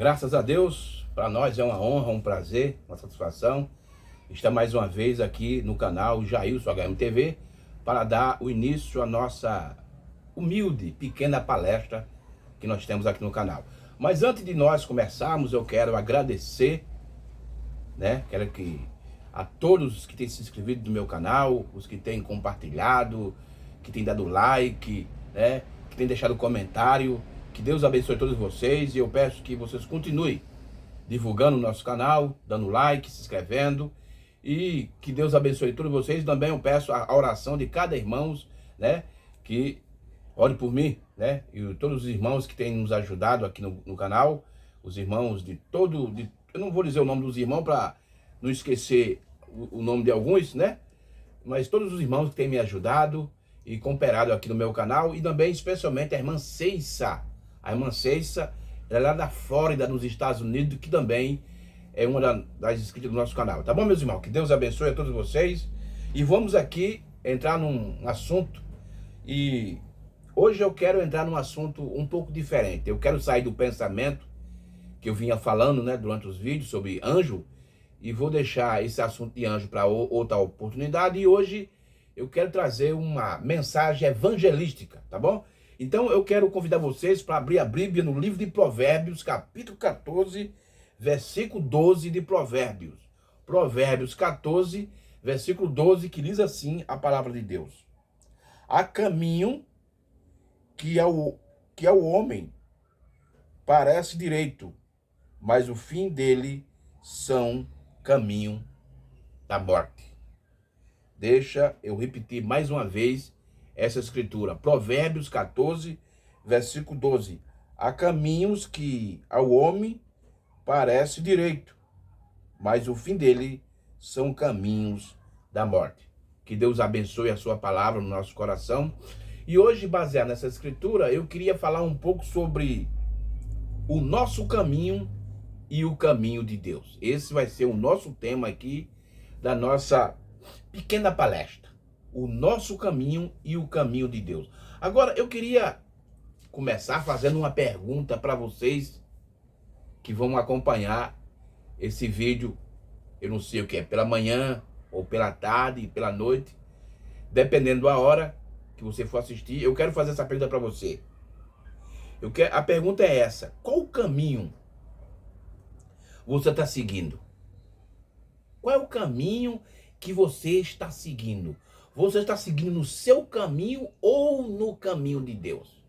Graças a Deus, para nós é uma honra, um prazer, uma satisfação estar mais uma vez aqui no canal Jailson HMTV para dar o início à nossa humilde, pequena palestra que nós temos aqui no canal. Mas antes de nós começarmos, eu quero agradecer, quero que a todos que têm se inscrito no meu canal, os que têm compartilhado, que têm dado like, que têm deixado comentário. Que Deus abençoe todos vocês e eu peço que vocês continuem divulgando o nosso canal, dando like, se inscrevendo, e que Deus abençoe todos vocês. Também eu peço a oração de cada irmão, que ore por mim, e todos os irmãos que têm nos ajudado aqui no canal, os irmãos eu não vou dizer o nome dos irmãos para não esquecer o nome de alguns, mas todos os irmãos que têm me ajudado e cooperado aqui no meu canal, e também especialmente a irmã Ceissa. A irmã Ceissa, ela é lá da Flórida, nos Estados Unidos, que também é uma das inscritas do nosso canal. Tá bom, meus irmãos? Que Deus abençoe a todos vocês. E vamos aqui entrar num assunto. E hoje eu quero entrar num assunto um pouco diferente. Eu quero sair do pensamento que eu vinha falando, durante os vídeos sobre anjo. E vou deixar esse assunto de anjo para outra oportunidade. E hoje eu quero trazer uma mensagem evangelística, tá bom? Então eu quero convidar vocês para abrir a Bíblia no livro de Provérbios, capítulo 14, versículo 12 de Provérbios. Provérbios 14, versículo 12, que diz assim a palavra de Deus. Há caminho que ao homem parece direito, mas o fim dele são caminho da morte. Deixa eu repetir mais uma vez essa escritura. Provérbios 14, versículo 12. Há caminhos que ao homem parece direito, mas o fim dele são caminhos da morte. Que Deus abençoe a sua palavra no nosso coração. E hoje, baseado nessa escritura, eu queria falar um pouco sobre o nosso caminho e o caminho de Deus. Esse vai ser o nosso tema aqui da nossa pequena palestra. O nosso caminho e o caminho de Deus. Agora, eu queria começar fazendo uma pergunta para vocês que vão acompanhar esse vídeo. Eu não sei o que é, pela manhã, ou pela tarde, pela noite, dependendo da hora que você for assistir. Eu quero fazer essa pergunta para você. A pergunta é essa: qual o caminho você está seguindo? Qual é o caminho que você está seguindo? Você está seguindo no seu caminho ou no caminho de Deus?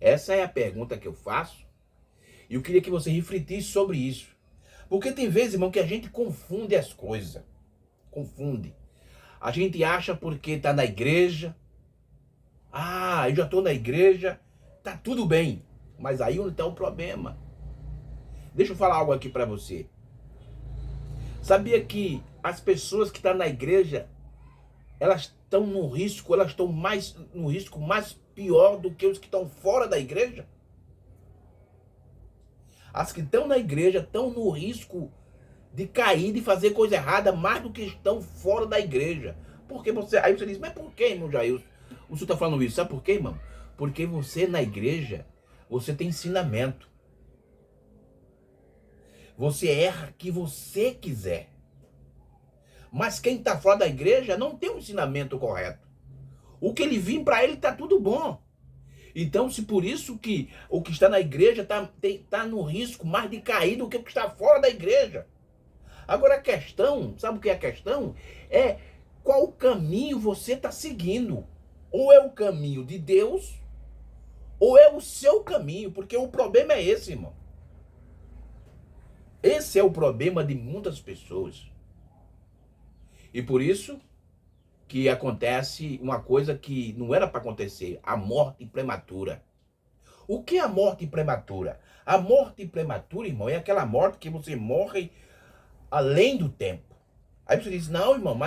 Essa é a pergunta que eu faço. E eu queria que você refletisse sobre isso. Porque tem vezes, irmão, que a gente confunde as coisas. Confunde. A gente acha porque está na igreja. Ah, eu já estou na igreja. Tá tudo bem. Mas aí onde está o problema? Deixa eu falar algo aqui para você. Sabia que as pessoas que estão na igreja, elas estão no risco, elas estão mais no risco mais pior do que os que estão fora da igreja? As que estão na igreja estão no risco de cair, de fazer coisa errada, mais do que estão fora da igreja. Porque aí você diz, mas por que, irmão Jailson? O senhor está falando isso? Sabe por quê, irmão? Porque você na igreja, você tem ensinamento. Você erra o que você quiser. Mas quem está fora da igreja não tem o ensinamento correto. O que ele vir para ele está tudo bom. Então, se por isso que o que está na igreja está no risco mais de cair do que o que está fora da igreja. Agora a questão, sabe o que é a questão? É qual caminho você está seguindo. Ou é o caminho de Deus, ou é o seu caminho. Porque o problema é esse, irmão. Esse é o problema de muitas pessoas. E por isso que acontece uma coisa que não era para acontecer, a morte prematura. O que é a morte prematura? A morte prematura, irmão, é aquela morte que você morre além do tempo. Aí você diz, não, irmão,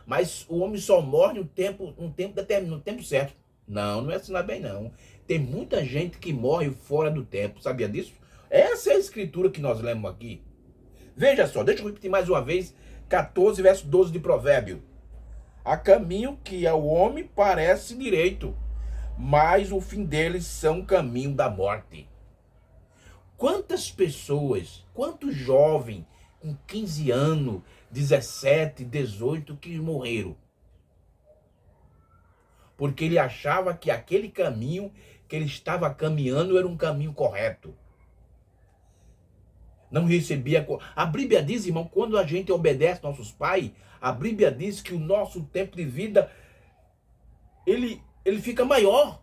mas o homem só morre no tempo determinado, no tempo certo. Não é assim bem não. Tem muita gente que morre fora do tempo, sabia disso? Essa é a escritura que nós lemos aqui. Veja só, deixa eu repetir mais uma vez, 14, verso 12 de Provérbio. Há caminho que ao homem parece direito, mas o fim deles são caminho da morte. Quantas pessoas, quantos jovens com 15 anos, 17, 18 que morreram? Porque ele achava que aquele caminho que ele estava caminhando era um caminho correto. Não recebia... A Bíblia diz, irmão, quando a gente obedece nossos pais, a Bíblia diz que o nosso tempo de vida, ele fica maior.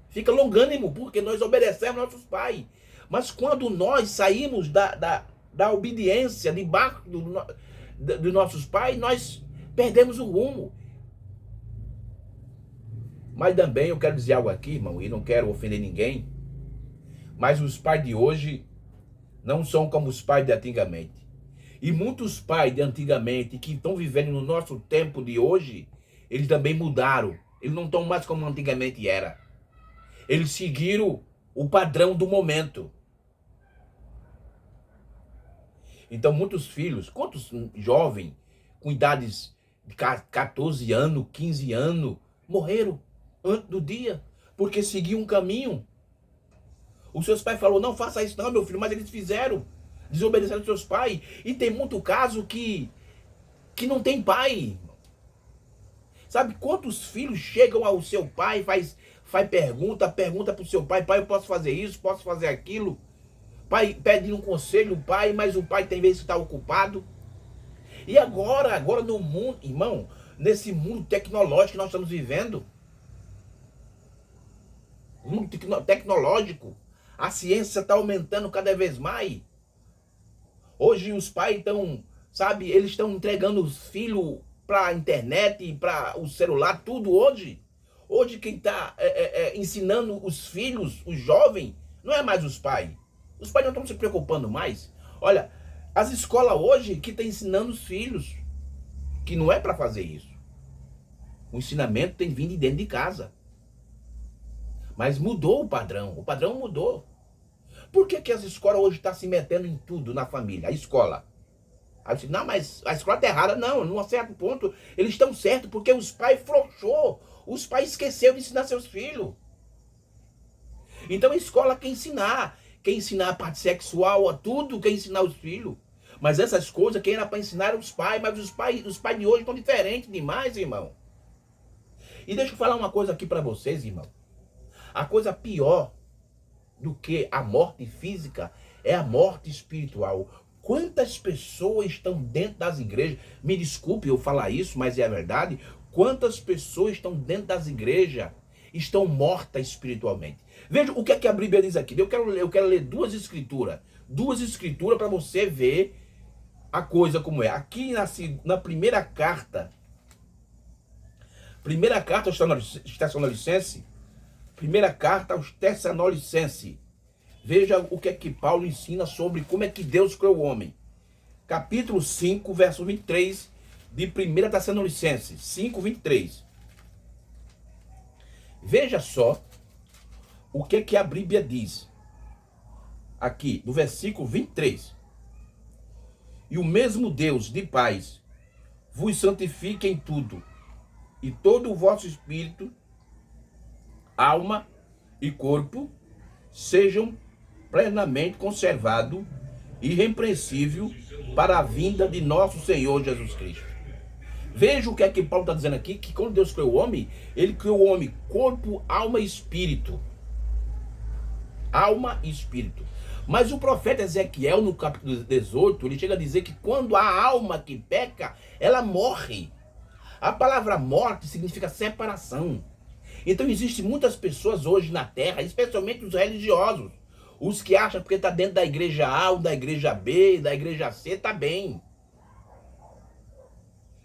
Fica longânimo, porque nós obedecemos nossos pais. Mas quando nós saímos da obediência debaixo dos nossos pais, nós perdemos o rumo. Mas também eu quero dizer algo aqui, irmão, e não quero ofender ninguém, mas os pais de hoje não são como os pais de antigamente. E muitos pais de antigamente que estão vivendo no nosso tempo de hoje, eles também mudaram. Eles não estão mais como antigamente era. Eles seguiram o padrão do momento. Então muitos filhos, quantos jovens com idades de 14 anos, 15 anos, morreram antes do dia, porque seguiam um caminho. Os seus pais falaram, não faça isso não, meu filho, mas eles fizeram, desobedeceram os seus pais. E tem muito caso que não tem pai. Sabe quantos filhos chegam ao seu pai, faz pergunta para o seu pai, pai, eu posso fazer isso, posso fazer aquilo? Pai pede um conselho, pai, mas o pai tem vezes que está ocupado. E agora no mundo, irmão, nesse mundo tecnológico que nós estamos vivendo, mundo tecnológico, a ciência está aumentando cada vez mais. Hoje os pais estão, sabe, eles estão entregando os filhos para a internet, para o celular, tudo hoje. Hoje quem está ensinando os filhos, os jovens, não é mais os pais. Os pais não estão se preocupando mais. Olha, as escolas hoje que estão ensinando os filhos, que não é para fazer isso. O ensinamento tem vindo de dentro de casa. Mas mudou o padrão mudou. Por que as escolas hoje estão se metendo em tudo na família? A escola. Aí você, não, mas a escola está errada. Não, num certo ponto eles estão certos, porque os pais frouxou. Os pais esqueceram de ensinar seus filhos. Então a escola quer ensinar a parte sexual, tudo quer ensinar os filhos. Mas essas coisas quem era para ensinar eram os pais, mas os pais de hoje estão diferentes demais, irmão. E deixa eu falar uma coisa aqui para vocês, irmão. A coisa pior do que a morte física é a morte espiritual. Quantas pessoas estão dentro das igrejas? Me desculpe eu falar isso, mas é a verdade. Quantas pessoas estão dentro das igrejas estão mortas espiritualmente? Veja o que é que a Bíblia diz aqui. Eu quero ler duas escrituras para você ver a coisa como é. Aqui na primeira carta aos Tessalonicenses, primeira carta aos Tessalonicenses. Veja o que é que Paulo ensina sobre como é que Deus criou o homem. Capítulo 5, verso 23 de 1 Tessalonicenses 5, 23. Veja só o que é que a Bíblia diz. Aqui, do versículo 23. E o mesmo Deus de paz vos santifique em tudo, e todo o vosso espírito, alma e corpo sejam plenamente conservados, irrepreensível para a vinda de nosso Senhor Jesus Cristo. Veja o que é que Paulo está dizendo aqui, que quando Deus criou o homem, ele criou o homem corpo, alma e espírito. Alma e espírito. Mas o profeta Ezequiel, no capítulo 18, ele chega a dizer que quando a alma que peca, ela morre. A palavra morte significa separação. Então existem muitas pessoas hoje na terra, especialmente os religiosos, os que acham que porque está dentro da igreja A, ou da igreja B, da igreja C, está bem.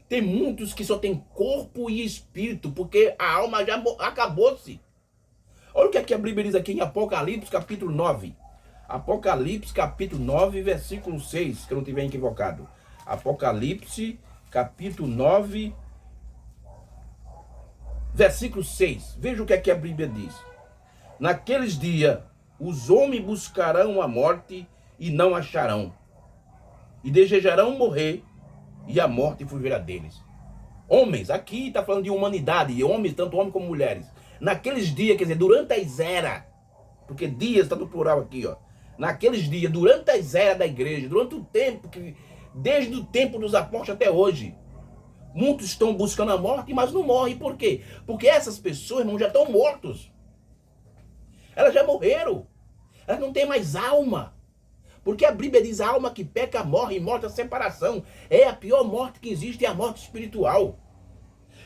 Tem muitos que só tem corpo e espírito, porque a alma já acabou-se. Olha o que a Bíblia diz aqui em Apocalipse capítulo 9. Apocalipse capítulo 9, versículo 6, que eu não estiver equivocado. Apocalipse capítulo 9, versículo 6. Veja o que a Bíblia diz. Naqueles dias, os homens buscarão a morte e não acharão. E desejarão morrer e a morte fugirá deles. Homens, aqui está falando de humanidade, homens, tanto homens como mulheres. Naqueles dias, quer dizer, durante as eras, porque dias está no plural aqui, ó. Naqueles dias, durante as eras da igreja, durante o tempo que, desde o tempo dos apóstolos até hoje, muitos estão buscando a morte, mas não morrem. Por quê? Porque essas pessoas, irmão, já estão mortos. Elas já morreram. Elas não têm mais alma. Porque a Bíblia diz: a alma que peca morre, e morte é a separação. É a pior morte que existe, é a morte espiritual.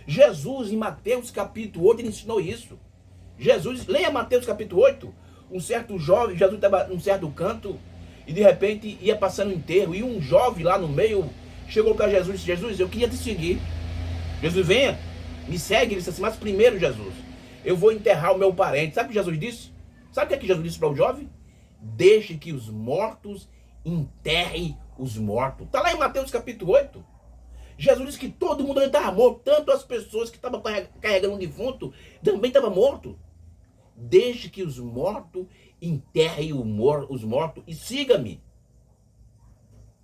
Jesus, em Mateus capítulo 8, ele ensinou isso. Jesus, leia Mateus capítulo 8. Um certo jovem, Jesus estava num certo canto, e de repente ia passando um enterro, e um jovem lá no meio chegou para Jesus e disse: Jesus, eu queria te seguir. Jesus, venha, me segue. Ele disse assim: mas primeiro, Jesus, eu vou enterrar o meu parente. Sabe o que Jesus disse? Sabe o que é que Jesus disse para o jovem? Deixe que os mortos enterrem os mortos. Está lá em Mateus capítulo 8. Jesus disse que todo mundo estava morto, tanto as pessoas que estavam carregando um defunto também estavam mortos. Deixe que os mortos enterrem os mortos e siga-me.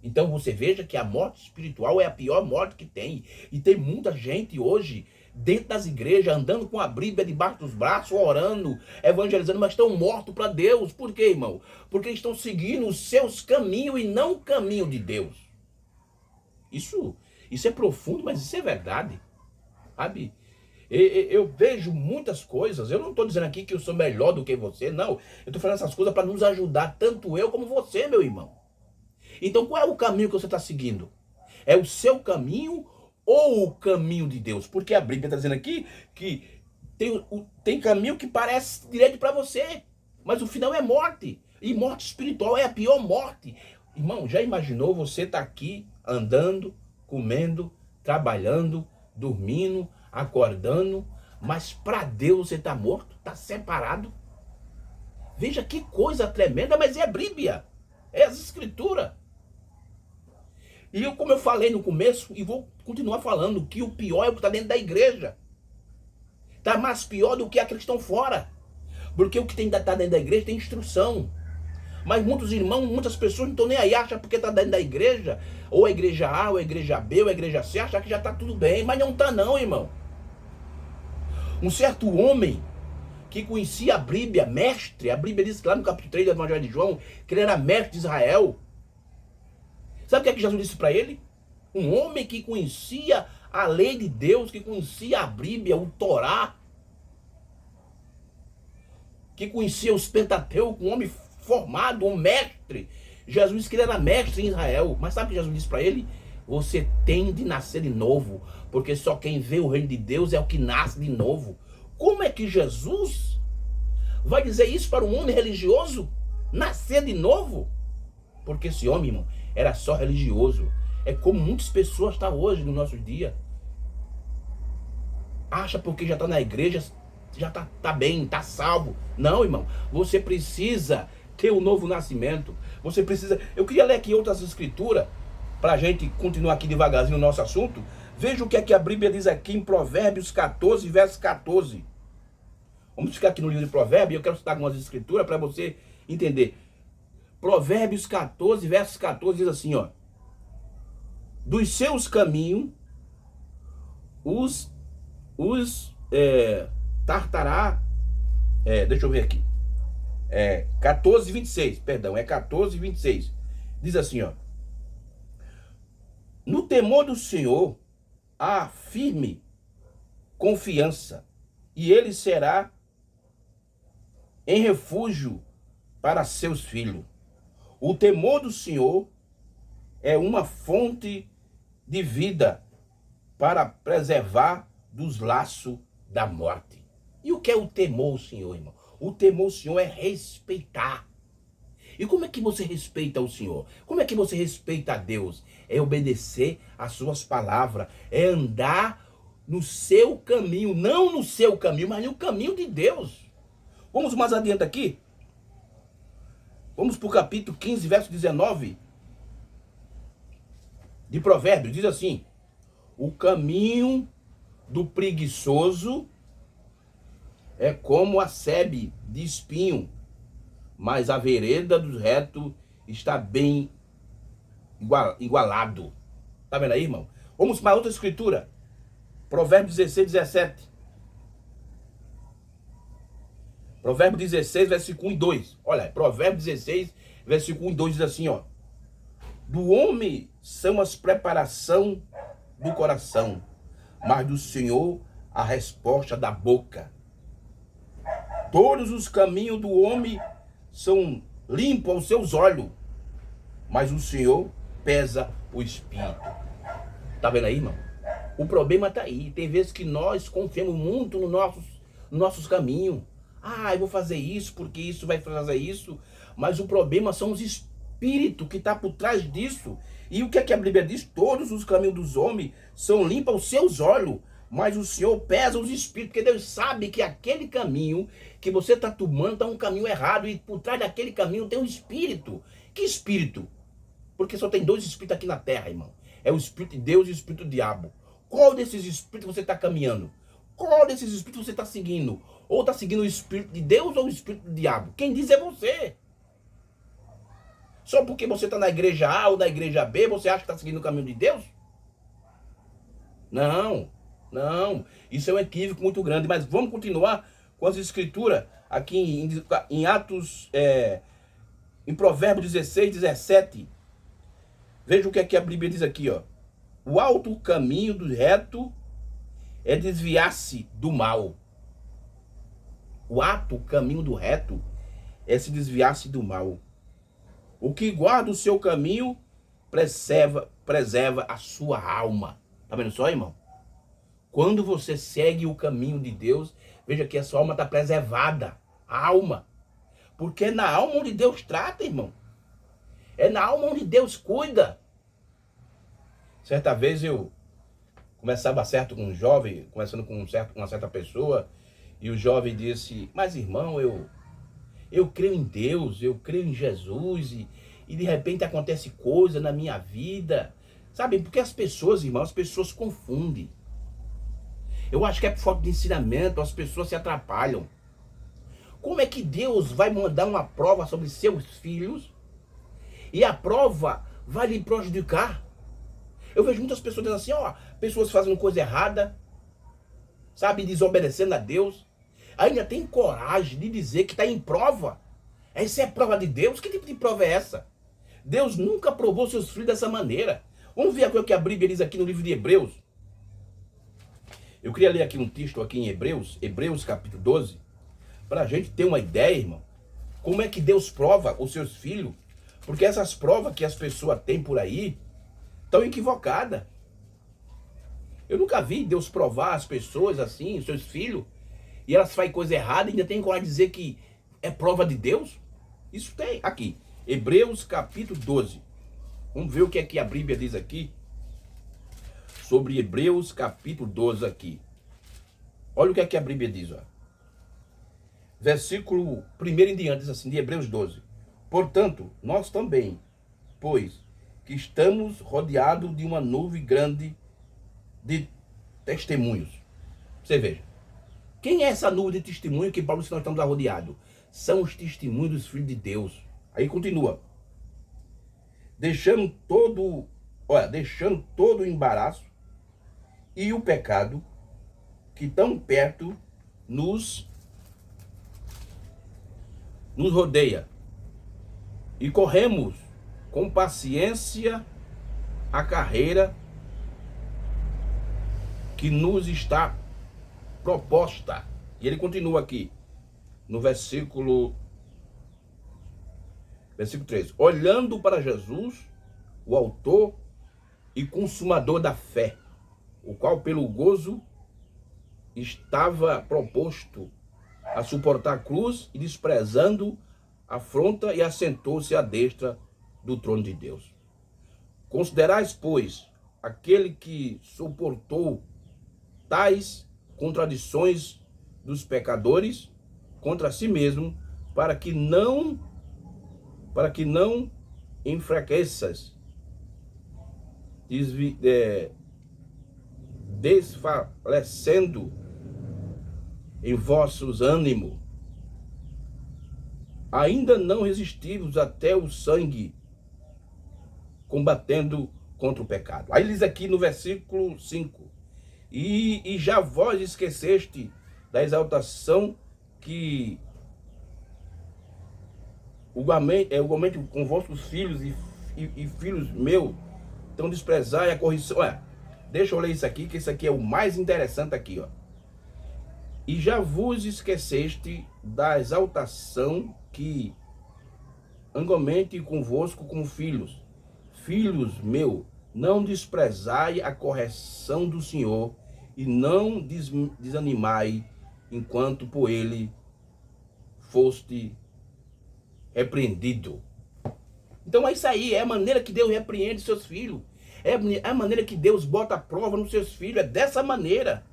Então você veja que a morte espiritual é a pior morte que tem. E tem muita gente hoje dentro das igrejas, andando com a Bíblia debaixo dos braços, orando, evangelizando, mas estão mortos para Deus. Por quê, irmão? Porque eles estão seguindo os seus caminhos e não o caminho de Deus. Isso é profundo, mas isso é verdade. Sabe? Eu vejo muitas coisas. Eu não estou dizendo aqui que eu sou melhor do que você, não. Eu estou falando essas coisas para nos ajudar, tanto eu como você, meu irmão. Então qual é o caminho que você está seguindo? É o seu caminho ou o caminho de Deus? Porque a Bíblia está dizendo aqui que tem caminho que parece direito para você, mas o final é morte. E morte espiritual é a pior morte. Irmão, já imaginou você estar aqui andando, comendo, trabalhando, dormindo, acordando, mas para Deus você está morto, está separado? Veja que coisa tremenda, mas é a Bíblia, é as Escrituras. E como eu falei no começo, e vou continuar falando, que o pior é o que está dentro da igreja. Está mais pior do que aqueles que estão fora. Porque o que está dentro da igreja tem instrução. Mas muitos irmãos, muitas pessoas não estão nem aí, acham porque está dentro da igreja, ou a igreja A, ou a igreja B, ou a igreja C, acham que já está tudo bem, mas não está não, irmão. Um certo homem que conhecia a Bíblia, mestre, a Bíblia diz lá no capítulo 3 do Evangelho de João, que ele era mestre de Israel. Sabe o que é que Jesus disse para ele? Um homem que conhecia a lei de Deus, que conhecia a Bíblia, o Torá, que conhecia os Pentateucos, um homem formado, um mestre. Jesus disse que ele era mestre em Israel. Mas sabe o que Jesus disse para ele? Você tem de nascer de novo, porque só quem vê o reino de Deus é o que nasce de novo. Como é que Jesus vai dizer isso para um homem religioso? Nascer de novo? Porque esse homem, irmão, era só religioso. É como muitas pessoas estão hoje no nosso dia. Acha porque já está na igreja, já tá bem, está salvo. Não, irmão, você precisa ter um novo nascimento. Você precisa... Eu queria ler aqui outras escrituras, para a gente continuar aqui devagarzinho no nosso assunto. Veja o que é que a Bíblia diz aqui em Provérbios 14, verso 14. Vamos ficar aqui no livro de Provérbios, e eu quero citar algumas escrituras para você entender. Provérbios 14, verso 14 diz assim, ó: dos seus caminhos tartará, deixa eu ver aqui, 14, 26, perdão, 14, 26, diz assim, ó: no temor do Senhor há firme confiança, e ele será em refúgio para seus filhos. O temor do Senhor é uma fonte de vida para preservar dos laços da morte. E o que é o temor ao Senhor, irmão? O temor ao Senhor é respeitar. E como é que você respeita o Senhor? Como é que você respeita a Deus? É obedecer às suas palavras, é andar no seu caminho, não no seu caminho, mas no caminho de Deus. Vamos mais adiante aqui. Vamos para o capítulo 15, verso 19 de Provérbios. Diz assim: o caminho do preguiçoso é como a sebe de espinho, mas a vereda do reto está bem igualado. Tá vendo aí, irmão? Vamos para outra escritura. Provérbios 16, 17. Provérbio 16, versículo 1 e 2. Olha, Provérbio 16, versículo 1 e 2 diz assim, ó. Do homem são as preparação do coração, mas do Senhor a resposta da boca. Todos os caminhos do homem são limpos aos seus olhos, mas o Senhor pesa o espírito. Tá vendo aí, irmão? O problema tá aí. Tem vezes que nós confiamos muito nos nossos caminhos. Ah, eu vou fazer isso porque isso vai fazer isso. Mas o problema são os espíritos que tá por trás disso. E o que é que a Bíblia diz? Todos os caminhos dos homens são limpos aos seus olhos, mas o Senhor pesa os espíritos, porque Deus sabe que aquele caminho que você está tomando está um caminho errado, e por trás daquele caminho tem um espírito. Que espírito? Porque só tem dois espíritos aqui na terra, irmão. É o espírito de Deus e o espírito do diabo. Qual desses espíritos você está caminhando? Qual desses espíritos você está seguindo? Ou está seguindo o espírito de Deus ou o espírito do diabo? Quem diz é você. Só porque você está na igreja A ou na igreja B, você acha que está seguindo o caminho de Deus? Não, não. Isso é um equívoco muito grande. Mas vamos continuar com as escrituras aqui em Atos, em Provérbios 16, 17. Veja o que é que a Bíblia diz aqui, ó. O alto caminho do reto é desviar-se do mal. O alto caminho do reto é se desviar-se do mal. O que guarda o seu caminho preserva a sua alma. Tá vendo só, irmão? Quando você segue o caminho de Deus, veja que a sua alma está preservada. A alma. Porque é na alma onde Deus trata, irmão. É na alma onde Deus cuida. Certa vez eu conversava certo com um jovem, conversando com uma certa pessoa, e o jovem disse, mas irmão, eu creio em Deus, eu creio em Jesus, e de repente acontece coisa na minha vida. Sabe, porque as pessoas, irmão, as pessoas confundem. Eu acho que é por falta de ensinamento, as pessoas se atrapalham. Como é que Deus vai mandar uma prova sobre seus filhos e a prova vai lhe prejudicar? Eu vejo muitas pessoas dizendo assim, ó, pessoas fazendo coisa errada, sabe, desobedecendo a Deus, ainda tem coragem de dizer que está em prova. Essa é prova de Deus? Que tipo de prova é essa? Deus nunca provou seus filhos dessa maneira. Vamos ver o que a Bíblia diz aqui no livro de Hebreus. Eu queria ler aqui um texto aqui em Hebreus, Hebreus capítulo 12, para a gente ter uma ideia, irmão, como é que Deus prova os seus filhos, porque essas provas que as pessoas têm por aí estão equivocadas. Eu nunca vi Deus provar as pessoas assim, os seus filhos, e elas fazem coisa errada e ainda tem coragem de dizer que é prova de Deus? Isso tem aqui, Hebreus capítulo 12. Vamos ver o que é que a Bíblia diz aqui sobre Hebreus capítulo 12 aqui. Olha o que é que a Bíblia diz, ó. Versículo 1 em diante, diz assim, de Hebreus 12. Portanto, nós também, pois que estamos rodeados de uma nuvem grande de testemunhos. Você veja. Quem é essa nuvem de testemunho que Paulo diz que nós estamos rodeados? São os testemunhos dos filhos de Deus. Aí continua. Deixando todo o embaraço e o pecado que tão perto nos rodeia. E corremos com paciência a carreira que nos está proposta. E ele continua aqui, no versículo 3. Olhando para Jesus, o autor e consumador da fé, o qual pelo gozo estava proposto a suportar a cruz e desprezando a afronta e assentou-se à destra do trono de Deus. Considerais, pois, aquele que suportou tais contradições dos pecadores contra si mesmo, para que não enfraqueças, desfalecendo em vossos ânimos, ainda não resistivos até o sangue, combatendo contra o pecado. Aí diz aqui no versículo 5, e já vós esqueceste da exaltação que igualmente com vossos filhos e filhos meus, então desprezai a correção. Olha, deixa eu ler isso aqui, que isso aqui é o mais interessante aqui, ó. E já vos esqueceste da exaltação que igualmente convosco como filhos. Filhos meu, não desprezai a correção do Senhor e não desanimai enquanto por ele foste repreendido. Então é isso aí, é a maneira que Deus repreende seus filhos. É a maneira que Deus bota a prova nos seus filhos, é dessa maneira.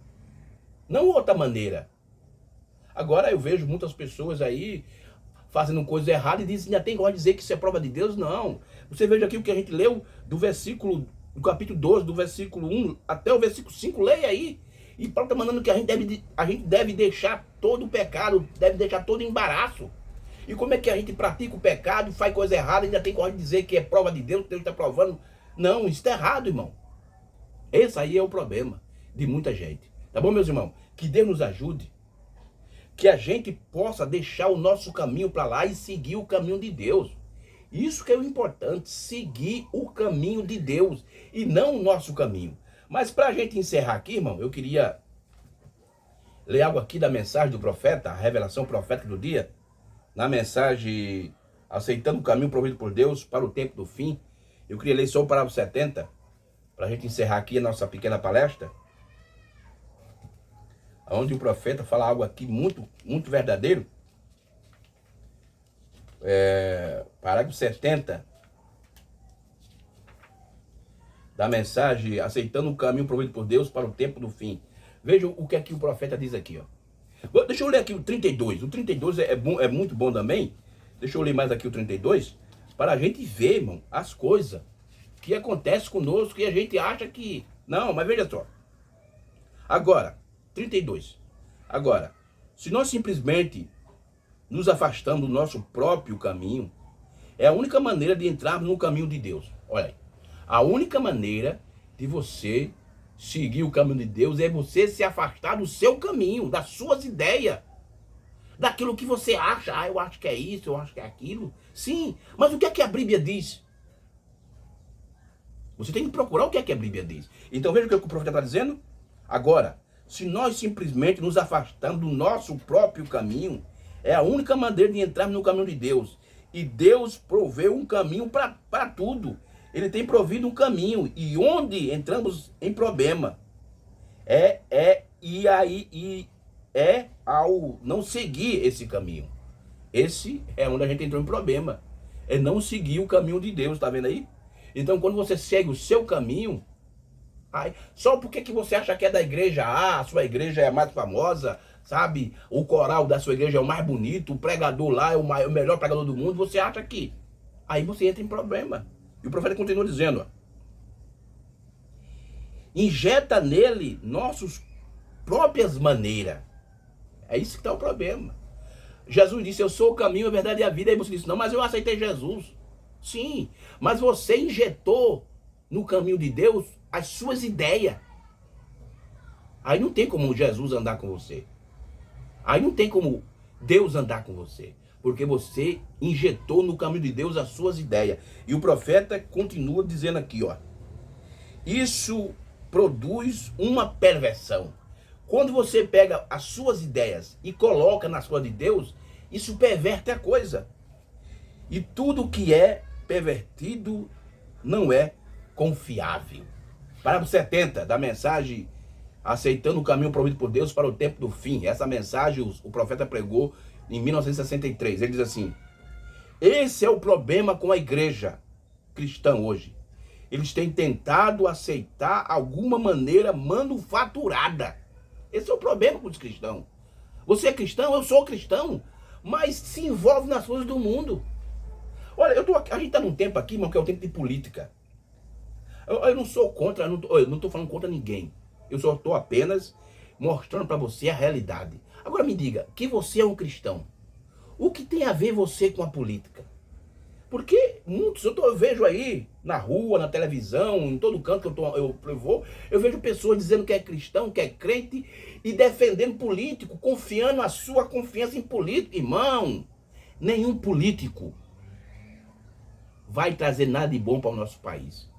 Não outra maneira. Agora eu vejo muitas pessoas aí fazendo coisa errada e dizem, ainda tem que dizer que isso é prova de Deus. Não. Você veja aqui o que a gente leu do capítulo 12, do versículo 1 até o versículo 5, leia aí. E Paulo está mandando que a gente deve deixar todo o pecado, deve deixar todo o embaraço. E como é que a gente pratica o pecado, faz coisa errada, ainda tem coragem de dizer que é prova de Deus, que Deus está provando? Não, isso está errado, irmão. Esse aí é o problema de muita gente. Tá bom, meus irmãos? Que Deus nos ajude, que a gente possa deixar o nosso caminho para lá e seguir o caminho de Deus. Isso que é o importante, seguir o caminho de Deus e não o nosso caminho. Mas para a gente encerrar aqui, irmão, eu queria ler algo aqui da mensagem do profeta, a revelação profética do dia, na mensagem Aceitando o Caminho Provido por Deus para o Tempo do Fim. Eu queria ler só o parágrafo 70, para a gente encerrar aqui a nossa pequena palestra, onde o profeta fala algo aqui muito, muito verdadeiro. Parágrafo 70 da mensagem Aceitando o Caminho Provido por Deus para o Tempo do Fim. Veja o que aqui o profeta diz aqui, ó. Deixa eu ler aqui o 32. O 32 é muito bom também. Deixa eu ler mais aqui o 32, para a gente ver, irmão, as coisas que acontecem conosco e a gente acha que... Não, mas veja só. Agora, 32. Agora, se nós simplesmente nos afastamos do nosso próprio caminho, é a única maneira de entrarmos no caminho de Deus. Olha aí. A única maneira de você seguir o caminho de Deus é você se afastar do seu caminho, das suas ideias, daquilo que você acha. Ah, eu acho que é isso, eu acho que é aquilo. Sim, mas o que é que a Bíblia diz? Você tem que procurar o que é que a Bíblia diz. Então veja o que o profeta está dizendo. Agora, se nós simplesmente nos afastamos do nosso próprio caminho, é a única maneira de entrarmos no caminho de Deus. E Deus proveu um caminho para tudo. Ele tem provido um caminho. E onde entramos em problema é ao não seguir esse caminho. Esse é onde a gente entrou em problema. É não seguir o caminho de Deus, tá vendo aí? Então quando você segue o seu caminho, só porque que você acha que é da igreja A, a sua igreja é a mais famosa, sabe? O coral da sua igreja é o mais bonito, o pregador lá é o melhor pregador do mundo, você acha que... Aí você entra em problema. E o profeta continua dizendo, ó, injeta nele nossas próprias maneiras. É isso que está o problema. Jesus disse, eu sou o caminho, a verdade e a vida. Aí você disse, não, mas eu aceitei Jesus. Sim, mas você injetou no caminho de Deus as suas ideias. Aí não tem como Jesus andar com você. Aí não tem como Deus andar com você. Porque você injetou no caminho de Deus as suas ideias. E o profeta continua dizendo aqui, ó. Isso produz uma perversão. Quando você pega as suas ideias e coloca nas coisas de Deus, isso perverte a coisa. E tudo que é pervertido não é confiável. Parágrafo 70 da mensagem Aceitando o Caminho Provido por Deus para o Tempo do Fim. Essa mensagem o profeta pregou em 1963. Ele diz assim: esse é o problema com a igreja cristã hoje. Eles têm tentado aceitar alguma maneira manufaturada. Esse é o problema com os cristãos. Você é cristão, eu sou cristão, mas se envolve nas coisas do mundo. Olha, a gente está num tempo aqui, irmão, que é o tempo de política. Eu não sou contra, eu não estou falando contra ninguém. Eu só estou apenas mostrando para você a realidade. Agora me diga, que você é um cristão. O que tem a ver você com a política? Porque muitos, eu vejo aí na rua, na televisão, em todo canto que eu vou, eu vejo pessoas dizendo que é cristão, que é crente e defendendo político, confiando a sua confiança em político. Irmão, nenhum político vai trazer nada de bom para o nosso país.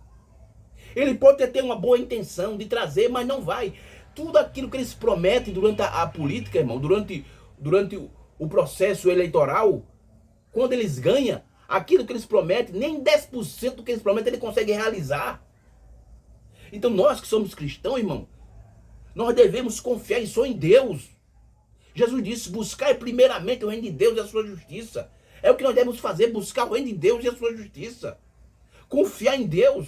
Ele pode ter uma boa intenção de trazer, mas não vai. Tudo aquilo que eles prometem durante a política, irmão, durante o processo eleitoral, quando eles ganham, aquilo que eles prometem, nem 10% do que eles prometem ele consegue realizar. Então nós que somos cristãos, irmão, nós devemos confiar só em Deus. Jesus disse, buscar primeiramente o reino de Deus e a sua justiça. É o que nós devemos fazer, buscar o reino de Deus e a sua justiça. Confiar em Deus.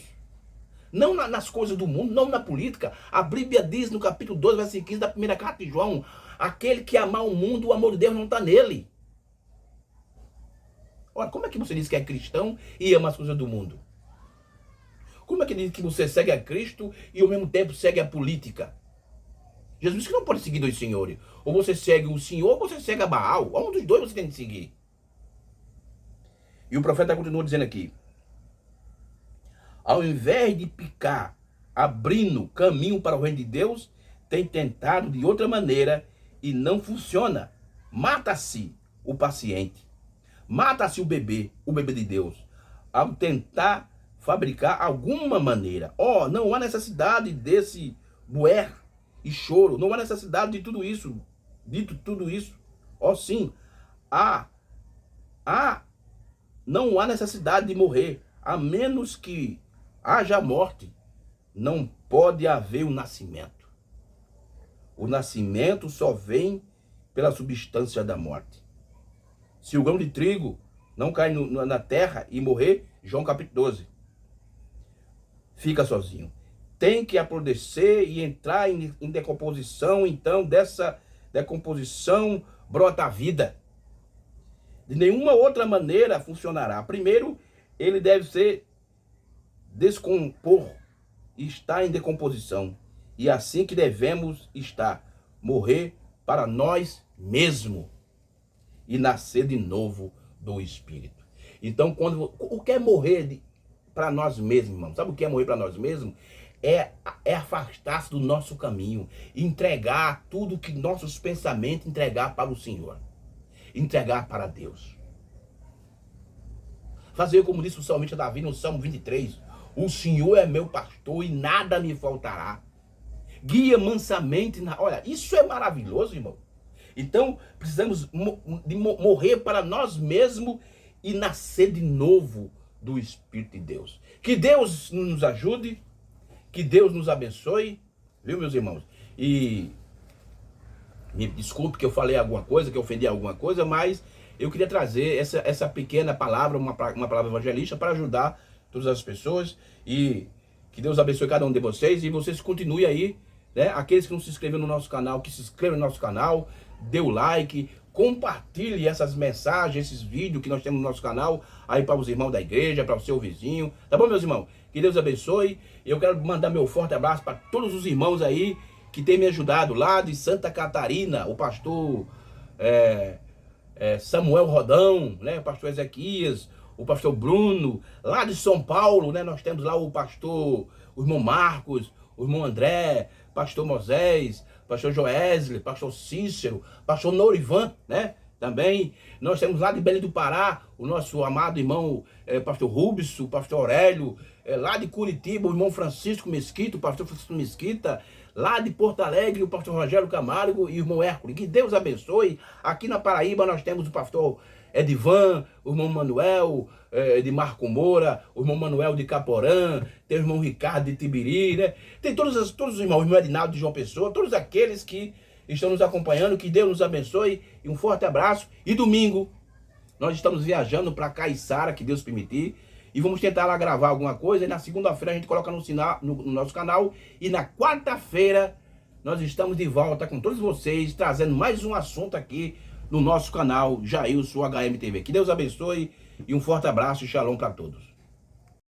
Não nas coisas do mundo, não na política. A Bíblia diz no capítulo 2, versículo 15 da primeira carta de João, aquele que amar o mundo, o amor de Deus não está nele. Olha, como é que você diz que é cristão e ama as coisas do mundo? Como é que diz que você segue a Cristo e ao mesmo tempo segue a política? Jesus disse que não pode seguir dois senhores. Ou você segue o Senhor ou você segue a Baal. Um dos dois você tem que seguir. E o profeta continua dizendo aqui, ao invés de ficar abrindo caminho para o reino de Deus, tem tentado de outra maneira e não funciona. Mata-se o paciente. Mata-se o bebê de Deus, ao tentar fabricar alguma maneira. Não há necessidade desse buer e choro, não há necessidade de tudo isso, dito tudo isso. Sim, não há necessidade de morrer, a menos que haja morte, não pode haver o nascimento. O nascimento só vem pela substância da morte. Se o grão de trigo não cai na terra e morrer, João capítulo 12, fica sozinho. Tem que apodrecer e entrar em decomposição, então dessa decomposição brota a vida. De nenhuma outra maneira funcionará. Primeiro, ele deve ser descompor e estar em decomposição. E assim que devemos estar, morrer para nós mesmos e nascer de novo do Espírito. Então, o que é morrer para nós mesmos, irmão? Sabe o que é morrer para nós mesmos? É afastar-se do nosso caminho, entregar tudo que nossos pensamentos, entregar para o Senhor, entregar para Deus. Fazer como disse o salmista Davi no Salmo 23, o Senhor é meu pastor e nada me faltará. Guia mansamente. Olha, isso é maravilhoso, irmão. Então, precisamos de morrer para nós mesmos e nascer de novo do Espírito de Deus. Que Deus nos ajude, que Deus nos abençoe, viu, meus irmãos? E me desculpe que eu falei alguma coisa, que eu ofendi alguma coisa, mas eu queria trazer essa pequena palavra, uma palavra evangelista, para ajudar todas as pessoas. E que Deus abençoe cada um de vocês. E vocês continuem aí, né? Aqueles que não se inscreveram no nosso canal, que se inscrevam no nosso canal, dê o like, compartilhe essas mensagens, esses vídeos que nós temos no nosso canal, aí para os irmãos da igreja, para o seu vizinho. Tá bom, meus irmãos? Que Deus abençoe. Eu quero mandar meu forte abraço para todos os irmãos aí que têm me ajudado lá de Santa Catarina, o pastor Samuel Rodão, né? O pastor Ezequias, o pastor Bruno, lá de São Paulo, né? Nós temos lá o irmão Marcos, o irmão André, pastor Moisés, pastor Joesley, pastor Cícero, pastor Norivan, né? Também nós temos lá de Belém do Pará, o nosso amado irmão pastor Rubens, o pastor Aurélio, lá de Curitiba, o irmão Francisco Mesquita, o pastor Francisco Mesquita, lá de Porto Alegre, o pastor Rogério Camargo e o irmão Hércules. Que Deus abençoe. Aqui na Paraíba nós temos o pastor Edivan, o irmão Manuel de Marco Moura, o irmão Manuel de Caporã, tem o irmão Ricardo de Tibiri, né? Tem todos os irmãos, o irmão Edinaldo de João Pessoa, todos aqueles que estão nos acompanhando. Que Deus nos abençoe e um forte abraço. E domingo nós estamos viajando para Caiçara, que Deus permitir, e vamos tentar lá gravar alguma coisa. E na segunda-feira a gente coloca no nosso canal, e na quarta-feira nós estamos de volta com todos vocês, trazendo mais um assunto aqui no nosso canal Jailson HM TV. Que Deus abençoe e um forte abraço e shalom para todos.